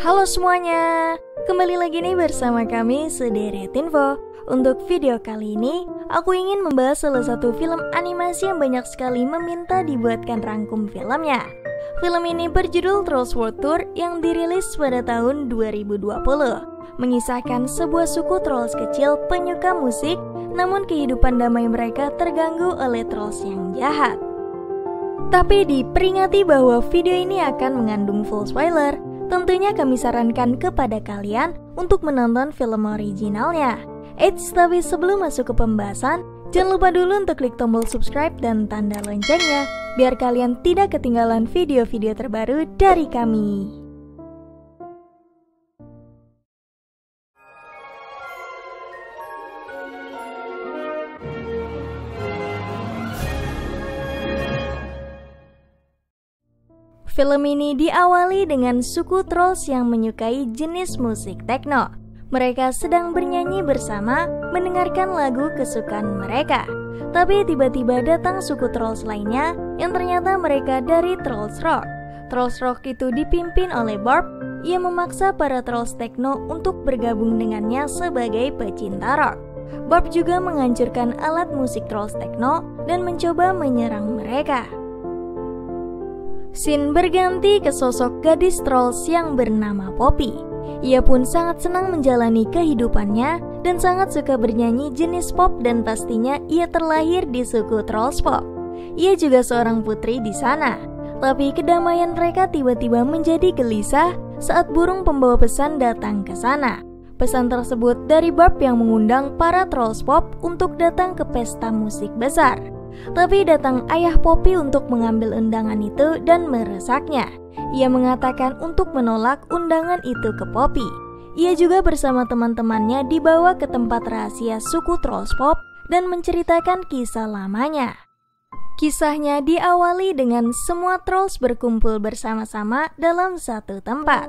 Halo semuanya, kembali lagi nih bersama kami Sederet Info. Untuk video kali ini, aku ingin membahas salah satu film animasi yang banyak sekali meminta dibuatkan rangkum filmnya. Film ini berjudul Trolls World Tour yang dirilis pada tahun 2020, mengisahkan sebuah suku trolls kecil penyuka musik, namun kehidupan damai mereka terganggu oleh trolls yang jahat. Tapi diperingati bahwa video ini akan mengandung full spoiler. Tentunya kami sarankan kepada kalian untuk menonton film originalnya. Eits, tapi sebelum masuk ke pembahasan, jangan lupa dulu untuk klik tombol subscribe dan tanda loncengnya, biar kalian tidak ketinggalan video-video terbaru dari kami. Film ini diawali dengan suku trolls yang menyukai jenis musik techno. Mereka sedang bernyanyi bersama, mendengarkan lagu kesukaan mereka. Tapi tiba-tiba datang suku trolls lainnya yang ternyata mereka dari Trolls Rock. Trolls Rock itu dipimpin oleh Barb. Ia memaksa para trolls techno untuk bergabung dengannya sebagai pecinta rock. Barb juga menghancurkan alat musik trolls techno dan mencoba menyerang mereka. Scene berganti ke sosok gadis trolls yang bernama Poppy. Ia pun sangat senang menjalani kehidupannya dan sangat suka bernyanyi jenis pop, dan pastinya ia terlahir di suku trolls pop. Ia juga seorang putri di sana. Tapi kedamaian mereka tiba-tiba menjadi gelisah saat burung pembawa pesan datang ke sana. Pesan tersebut dari Barb yang mengundang para trolls pop untuk datang ke pesta musik besar. Tapi datang ayah Poppy untuk mengambil undangan itu dan meresaknya. Ia mengatakan untuk menolak undangan itu ke Poppy. Ia juga bersama teman-temannya dibawa ke tempat rahasia suku Trolls Pop dan menceritakan kisah lamanya. Kisahnya diawali dengan semua trolls berkumpul bersama-sama dalam satu tempat.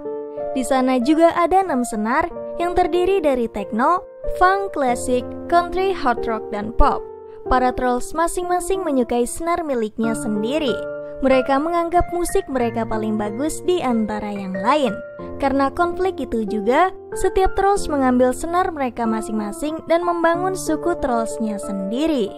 Di sana juga ada 6 senar yang terdiri dari techno, funk, klasik, country, hard rock, dan pop. Para trolls masing-masing menyukai senar miliknya sendiri. Mereka menganggap musik mereka paling bagus di antara yang lain. Karena konflik itu juga, setiap trolls mengambil senar mereka masing-masing dan membangun suku trollsnya sendiri.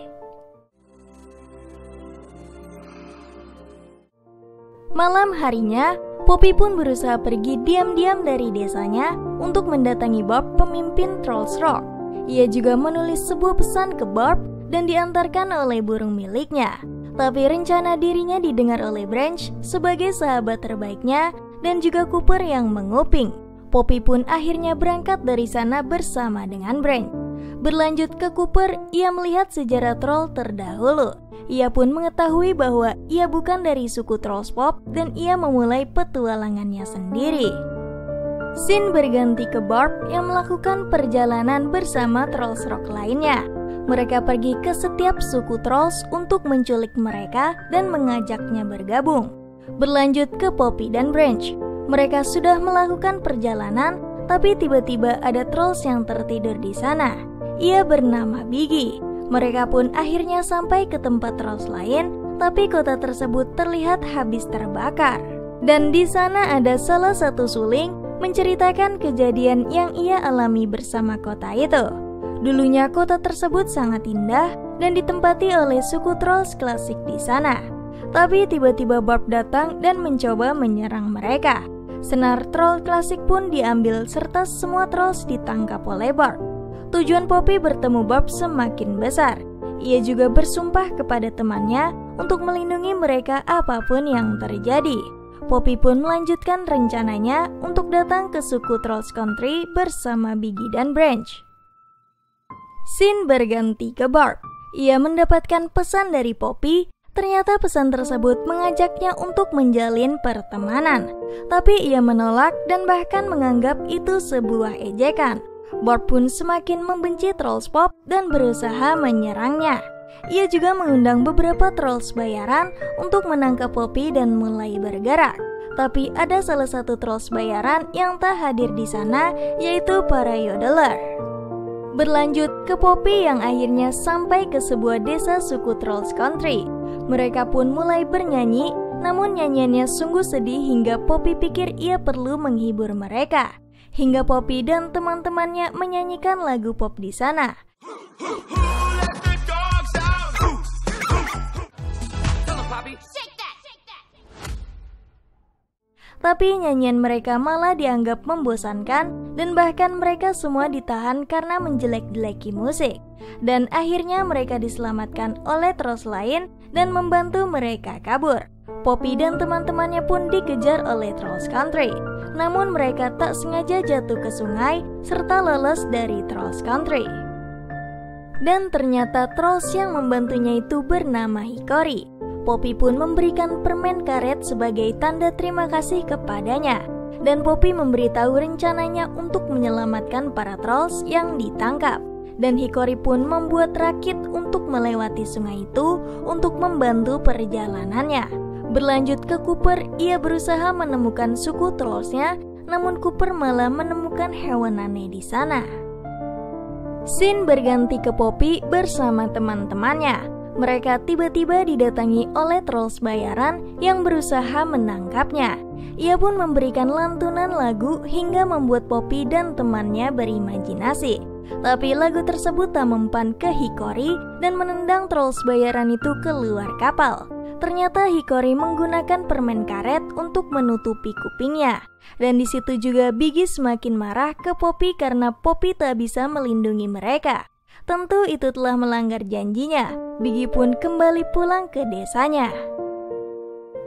Malam harinya, Poppy pun berusaha pergi diam-diam dari desanya untuk mendatangi Barb, pemimpin Trolls Rock. Ia juga menulis sebuah pesan ke Barb dan diantarkan oleh burung miliknya. Tapi rencana dirinya didengar oleh Branch sebagai sahabat terbaiknya dan juga Cooper yang menguping. Poppy pun akhirnya berangkat dari sana bersama dengan Branch. Berlanjut ke Cooper, ia melihat sejarah troll terdahulu. Ia pun mengetahui bahwa ia bukan dari suku Trolls Pop dan ia memulai petualangannya sendiri. Scene berganti ke Barb yang melakukan perjalanan bersama Trolls Rock lainnya. Mereka pergi ke setiap suku trolls untuk menculik mereka dan mengajaknya bergabung. Berlanjut ke Poppy dan Branch. Mereka sudah melakukan perjalanan, tapi tiba-tiba ada trolls yang tertidur di sana. Ia bernama Biggie. Mereka pun akhirnya sampai ke tempat trolls lain, tapi kota tersebut terlihat habis terbakar. Dan di sana ada salah satu suling menceritakan kejadian yang ia alami bersama kota itu. Dulunya kota tersebut sangat indah dan ditempati oleh suku trolls klasik di sana. Tapi tiba-tiba Barb datang dan mencoba menyerang mereka. Senar troll klasik pun diambil serta semua trolls ditangkap oleh Barb. Tujuan Poppy bertemu Barb semakin besar. Ia juga bersumpah kepada temannya untuk melindungi mereka apapun yang terjadi. Poppy pun melanjutkan rencananya untuk datang ke suku Trolls Country bersama Biggie dan Branch. Scene berganti ke Barb. Ia mendapatkan pesan dari Poppy. Ternyata pesan tersebut mengajaknya untuk menjalin pertemanan. Tapi ia menolak dan bahkan menganggap itu sebuah ejekan. Barb pun semakin membenci Trolls Pop dan berusaha menyerangnya. Ia juga mengundang beberapa trolls bayaran untuk menangkap Poppy dan mulai bergerak. Tapi ada salah satu trolls bayaran yang tak hadir di sana, yaitu para yodeler. Berlanjut ke Poppy yang akhirnya sampai ke sebuah desa suku Trolls Country. Mereka pun mulai bernyanyi, Namun nyanyiannya sungguh sedih hingga Poppy pikir ia perlu menghibur mereka. Hingga Poppy dan teman-temannya menyanyikan lagu pop di sana. Tapi nyanyian mereka malah dianggap membosankan dan bahkan mereka semua ditahan karena menjelek-jeleki musik. Dan akhirnya mereka diselamatkan oleh trolls lain dan membantu mereka kabur. Poppy dan teman-temannya pun dikejar oleh Trolls Country. Namun mereka tak sengaja jatuh ke sungai serta lolos dari Trolls Country. Dan ternyata trolls yang membantunya itu bernama Hikori. Poppy pun memberikan permen karet sebagai tanda terima kasih kepadanya. Dan Poppy memberitahu rencananya untuk menyelamatkan para trolls yang ditangkap. Dan Hikori pun membuat rakit untuk melewati sungai itu untuk membantu perjalanannya. Berlanjut ke Cooper, ia berusaha menemukan suku trollsnya, namun Cooper malah menemukan hewan aneh di sana. Scene berganti ke Poppy bersama teman-temannya. Mereka tiba-tiba didatangi oleh trolls bayaran yang berusaha menangkapnya. Ia pun memberikan lantunan lagu hingga membuat Poppy dan temannya berimajinasi. Tapi lagu tersebut tak mempan ke Hikori dan menendang trolls bayaran itu keluar kapal. Ternyata Hikori menggunakan permen karet untuk menutupi kupingnya. Dan di situ juga Biggy semakin marah ke Poppy karena Poppy tak bisa melindungi mereka. Tentu itu telah melanggar janjinya. Biggy pun kembali pulang ke desanya.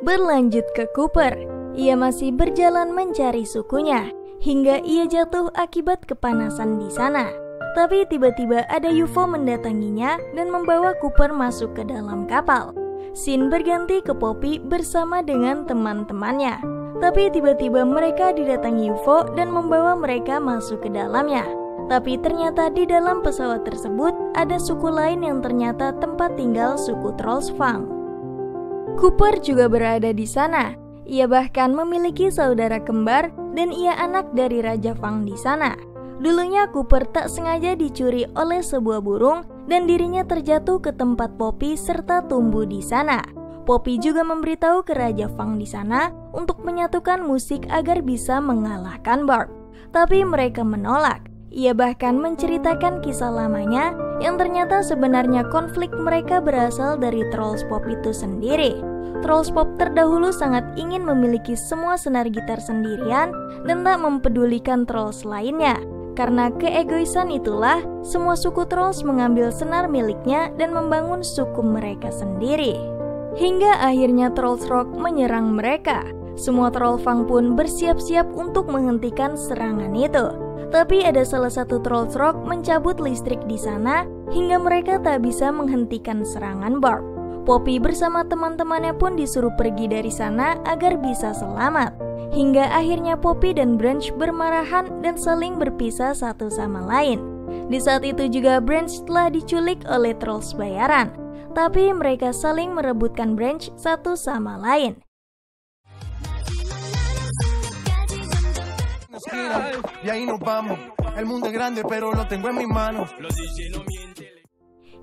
Berlanjut ke Cooper, ia masih berjalan mencari sukunya hingga ia jatuh akibat kepanasan di sana. Tapi tiba-tiba ada UFO mendatanginya dan membawa Cooper masuk ke dalam kapal. Scene berganti ke Poppy bersama dengan teman-temannya. Tapi tiba-tiba mereka didatangi UFO dan membawa mereka masuk ke dalamnya. Tapi ternyata di dalam pesawat tersebut ada suku lain yang ternyata tempat tinggal suku Trolls Fang. Cooper juga berada di sana. Ia bahkan memiliki saudara kembar dan ia anak dari Raja Fang di sana. Dulunya Cooper tak sengaja dicuri oleh sebuah burung dan dirinya terjatuh ke tempat Poppy serta tumbuh di sana. Poppy juga memberitahu ke Raja Fang di sana untuk menyatukan musik agar bisa mengalahkan Barb. Tapi mereka menolak. Ia bahkan menceritakan kisah lamanya yang ternyata sebenarnya konflik mereka berasal dari Trolls Pop itu sendiri. Trolls Pop terdahulu sangat ingin memiliki semua senar gitar sendirian dan tak mempedulikan trolls lainnya. Karena keegoisan itulah, semua suku trolls mengambil senar miliknya dan membangun suku mereka sendiri. Hingga akhirnya Trolls Rock menyerang mereka. Semua troll Fang pun bersiap-siap untuk menghentikan serangan itu. Tapi ada salah satu Trolls Rock mencabut listrik di sana hingga mereka tak bisa menghentikan serangan Barb. Poppy bersama teman-temannya pun disuruh pergi dari sana agar bisa selamat. Hingga akhirnya Poppy dan Branch bermarahan dan saling berpisah satu sama lain. Di saat itu juga Branch telah diculik oleh Trolls bayaran. Tapi mereka saling merebutkan Branch satu sama lain.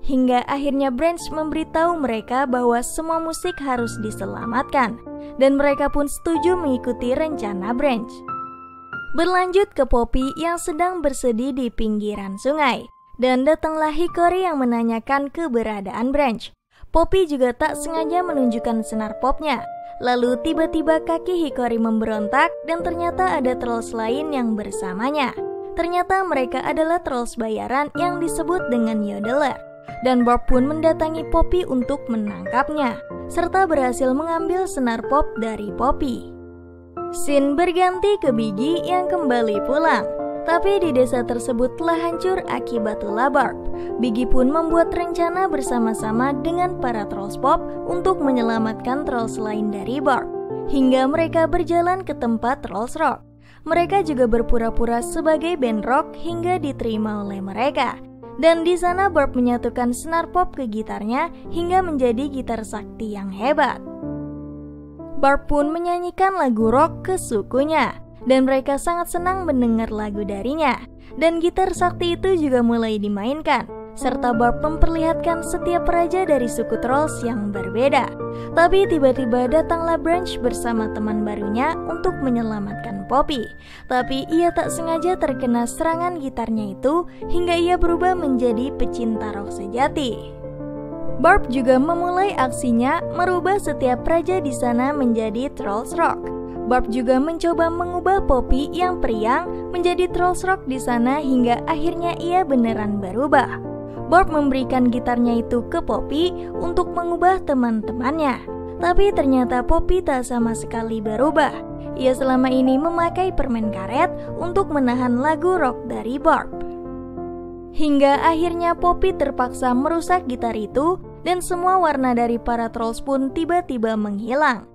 Hingga akhirnya Branch memberitahu mereka bahwa semua musik harus diselamatkan. Dan mereka pun setuju mengikuti rencana Branch. Berlanjut ke Poppy yang sedang bersedih di pinggiran sungai. Dan datanglah Hikori yang menanyakan keberadaan Branch. Poppy juga tak sengaja menunjukkan senar popnya. Lalu tiba-tiba kaki Hikori memberontak dan ternyata ada trolls lain yang bersamanya. Ternyata mereka adalah trolls bayaran yang disebut dengan Yodeler. Dan Barb pun mendatangi Poppy untuk menangkapnya, serta berhasil mengambil senar pop dari Poppy. Scene berganti ke Biggy yang kembali pulang. Tapi di desa tersebut telah hancur akibat ulah Barb. Biggy pun membuat rencana bersama-sama dengan para Trolls Pop untuk menyelamatkan trolls lain dari Barb. Hingga mereka berjalan ke tempat Trolls Rock. Mereka juga berpura-pura sebagai band rock hingga diterima oleh mereka. Dan di sana Barb menyatukan senar pop ke gitarnya hingga menjadi gitar sakti yang hebat. Barb pun menyanyikan lagu rock ke sukunya. Dan mereka sangat senang mendengar lagu darinya. Dan gitar sakti itu juga mulai dimainkan. serta Barb memperlihatkan setiap raja dari suku Trolls yang berbeda. Tapi tiba-tiba datanglah Branch bersama teman barunya untuk menyelamatkan Poppy. Tapi ia tak sengaja terkena serangan gitarnya itu hingga ia berubah menjadi pecinta rock sejati. Barb juga memulai aksinya merubah setiap raja di sana menjadi Trolls Rock. Barb juga mencoba mengubah Poppy yang periang menjadi Trolls Rock di sana hingga akhirnya ia beneran berubah. Barb memberikan gitarnya itu ke Poppy untuk mengubah teman-temannya. Tapi ternyata Poppy tak sama sekali berubah. Ia selama ini memakai permen karet untuk menahan lagu rock dari Barb. Hingga akhirnya Poppy terpaksa merusak gitar itu dan semua warna dari para Trolls pun tiba-tiba menghilang.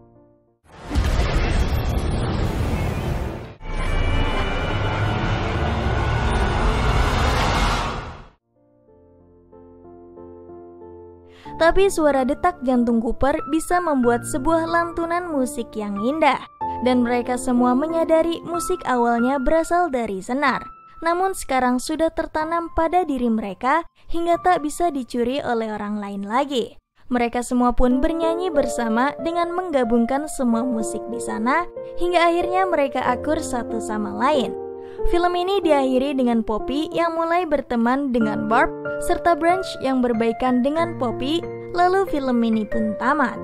Tapi suara detak jantung Cooper bisa membuat sebuah lantunan musik yang indah. Dan mereka semua menyadari musik awalnya berasal dari senar. Namun sekarang sudah tertanam pada diri mereka hingga tak bisa dicuri oleh orang lain lagi. Mereka semua pun bernyanyi bersama dengan menggabungkan semua musik di sana hingga akhirnya mereka akur satu sama lain. Film ini diakhiri dengan Poppy yang mulai berteman dengan Barb serta Branch yang berbaikan dengan Poppy, lalu film ini pun tamat.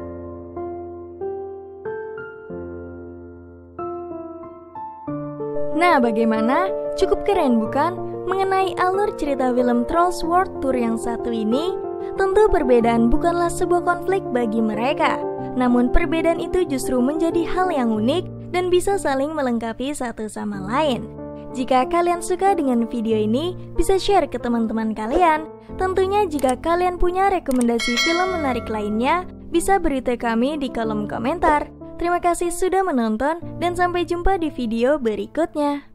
Nah, bagaimana? Cukup keren bukan? Mengenai alur cerita film Trolls World Tour yang satu ini, tentu perbedaan bukanlah sebuah konflik bagi mereka. Namun perbedaan itu justru menjadi hal yang unik dan bisa saling melengkapi satu sama lain. Jika kalian suka dengan video ini, bisa share ke teman-teman kalian. Tentunya jika kalian punya rekomendasi film menarik lainnya, bisa beritahu kami di kolom komentar. Terima kasih sudah menonton dan sampai jumpa di video berikutnya.